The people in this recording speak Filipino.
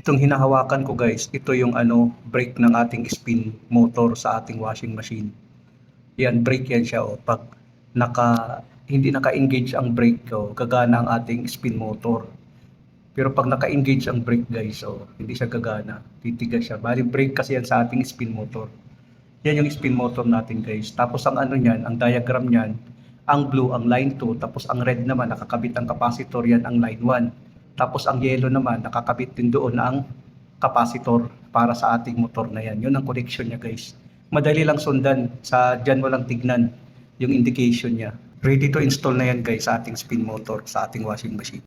Itong hinahawakan ko guys, ito yung brake ng ating spin motor sa ating washing machine. Yan, brake yan siya. O. Pag hindi naka-engage ang brake ko, gagana ang ating spin motor. Pero pag naka-engage ang brake guys, hindi siya gagana. Titigas siya. Bali brake kasi yan sa ating spin motor. Yan yung spin motor natin guys. Tapos ang niyan, ang diagram niyan, ang blue ang line 2, tapos ang red naman nakakabit ang capacitor, yan ang line 1. Tapos ang yellow naman nakakabit din doon ang capacitor para sa ating motor na yan. Yun ang connection niya guys. Madali lang sundan, diyan mo lang tignan yung indication niya. Ready to install na yan guys sa ating spin motor, sa ating washing machine.